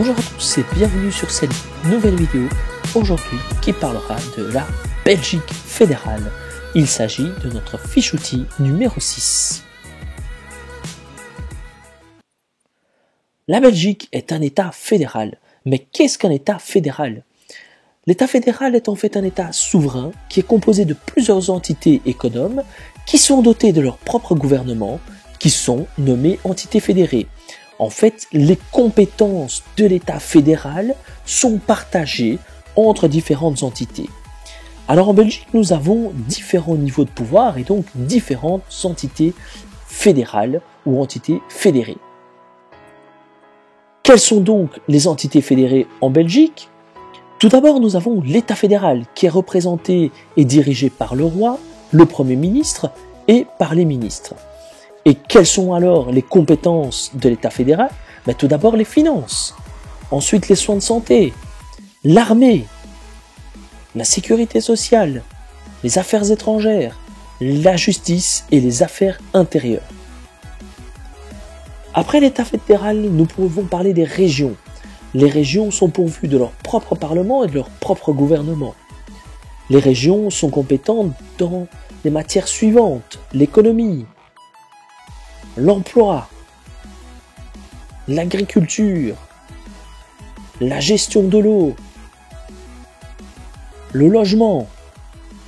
Bonjour à tous et bienvenue sur cette nouvelle vidéo aujourd'hui qui parlera de la Belgique fédérale. Il s'agit de notre fiche outil numéro 6. La Belgique est un État fédéral. Mais qu'est-ce qu'un État fédéral? L'État fédéral est en fait un État souverain qui est composé de plusieurs entités économes qui sont dotées de leur propre gouvernement, qui sont nommées entités fédérées. En fait, les compétences de l'État fédéral sont partagées entre différentes entités. Alors en Belgique, nous avons différents niveaux de pouvoir et donc différentes entités fédérales ou entités fédérées. Quelles sont donc les entités fédérées en Belgique? Tout d'abord, nous avons l'État fédéral qui est représenté et dirigé par le roi, le Premier ministre et par les ministres. Et quelles sont alors les compétences de l'État fédéral? Tout d'abord les finances, ensuite les soins de santé, l'armée, la sécurité sociale, les affaires étrangères, la justice et les affaires intérieures. Après l'État fédéral, nous pouvons parler des régions. Les régions sont pourvues de leur propre parlement et de leur propre gouvernement. Les régions sont compétentes dans les matières suivantes: l'économie, l'emploi, l'agriculture, la gestion de l'eau, le logement,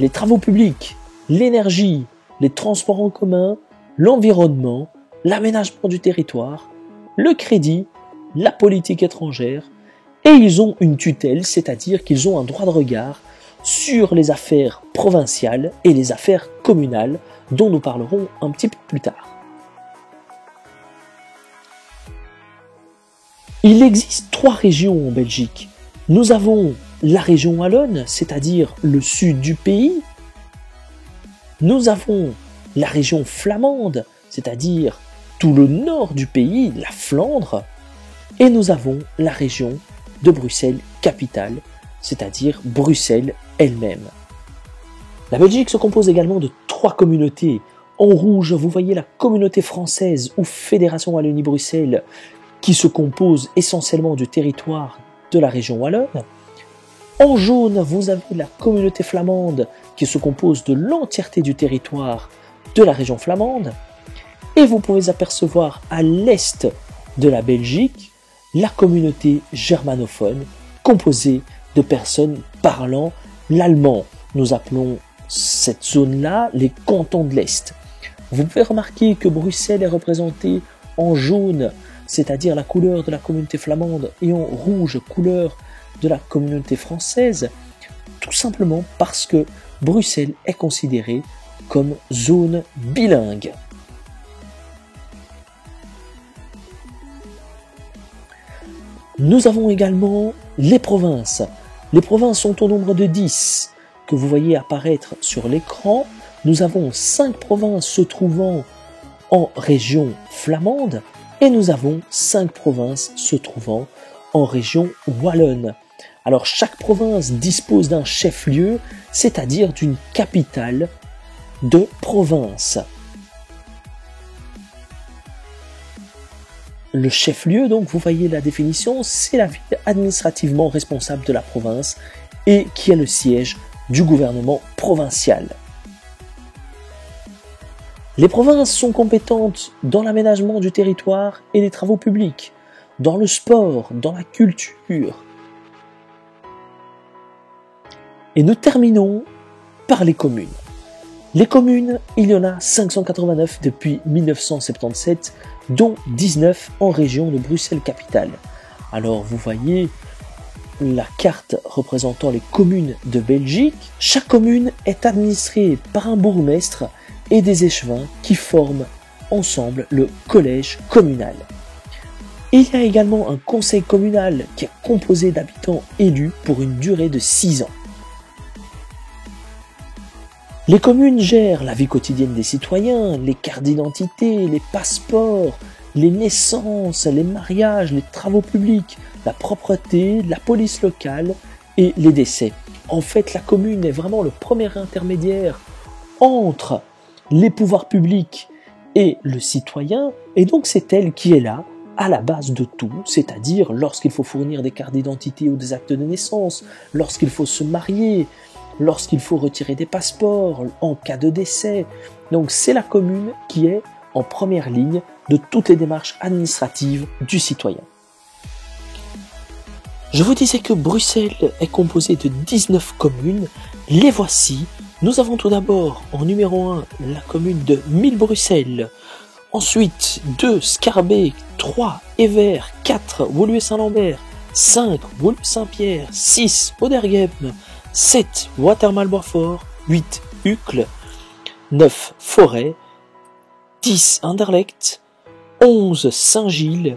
les travaux publics, l'énergie, les transports en commun, l'environnement, l'aménagement du territoire, le crédit, la politique étrangère, et ils ont une tutelle, c'est-à-dire qu'ils ont un droit de regard sur les affaires provinciales et les affaires communales, dont nous parlerons un petit peu plus tard. Il existe 3 régions en Belgique. Nous avons la région wallonne, c'est-à-dire le sud du pays. Nous avons la région flamande, c'est-à-dire tout le nord du pays, la Flandre. Et nous avons la région de Bruxelles-Capitale, c'est-à-dire Bruxelles elle-même. La Belgique se compose également de 3 communautés. En rouge, vous voyez la communauté française ou Fédération Wallonie-Bruxelles, qui se compose essentiellement du territoire de la région wallonne. En jaune, vous avez la communauté flamande qui se compose de l'entièreté du territoire de la région flamande. Et vous pouvez apercevoir à l'est de la Belgique la communauté germanophone composée de personnes parlant l'allemand. Nous appelons cette zone-là les cantons de l'Est. Vous pouvez remarquer que Bruxelles est représentée en jaune, c'est-à-dire la couleur de la communauté flamande, et en rouge, couleur de la communauté française, tout simplement parce que Bruxelles est considérée comme zone bilingue. Nous avons également les provinces. Les provinces sont au nombre de 10, que vous voyez apparaître sur l'écran. Nous avons 5 provinces se trouvant en région flamande, et nous avons 5 provinces se trouvant en région wallonne. Alors chaque province dispose d'un chef-lieu, c'est-à-dire d'une capitale de province. Le chef-lieu, donc vous voyez la définition, c'est la ville administrativement responsable de la province et qui est le siège du gouvernement provincial. Les provinces sont compétentes dans l'aménagement du territoire et les travaux publics, dans le sport, dans la culture. Et nous terminons par les communes. Les communes, il y en a 589 depuis 1977, dont 19 en région de Bruxelles-Capitale. Alors vous voyez la carte représentant les communes de Belgique. Chaque commune est administrée par un bourgmestre et des échevins qui forment ensemble le collège communal. Il y a également un conseil communal qui est composé d'habitants élus pour une durée de 6 ans. Les communes gèrent la vie quotidienne des citoyens, les cartes d'identité, les passeports, les naissances, les mariages, les travaux publics, la propreté, la police locale et les décès. En fait, la commune est vraiment le premier intermédiaire entre les pouvoirs publics et le citoyen, et donc c'est elle qui est là à la base de tout, c'est-à-dire lorsqu'il faut fournir des cartes d'identité ou des actes de naissance, lorsqu'il faut se marier, lorsqu'il faut retirer des passeports, en cas de décès. Donc c'est la commune qui est en première ligne de toutes les démarches administratives du citoyen. Je vous disais que Bruxelles est composée de 19 communes, les voici. Nous avons tout d'abord en numéro 1 la commune de Mille-Bruxelles, ensuite 2 Schaerbeek, 3 Evere, 4 Woluwe-Saint-Lambert, 5 Woluwe-Saint-Pierre, 6 Oderghem, 7 Watermael-Boitsfort, 8 Uccle, 9 Forêt, 10 Anderlecht, 11 Saint-Gilles,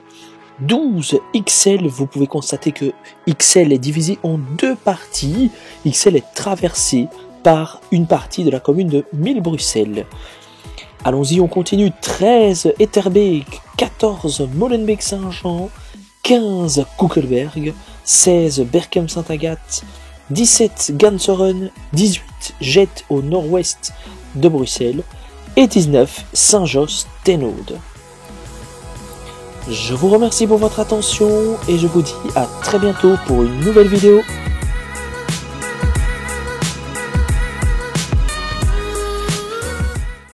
12 Ixelles. Vous pouvez constater que Ixelles est divisé en deux parties. Ixelles est traversé par une partie de la commune de Mille-Bruxelles. Allons-y, on continue. 13 Etterbeek, 14 Molenbeek-Saint-Jean, 15 Koekelberg, 16 Berchem-Saint-Agathe, 17 Ganseren, 18 Jet au nord-ouest de Bruxelles et 19 Saint-Josse-ten-Noode. Je vous remercie pour votre attention et je vous dis à très bientôt pour une nouvelle vidéo.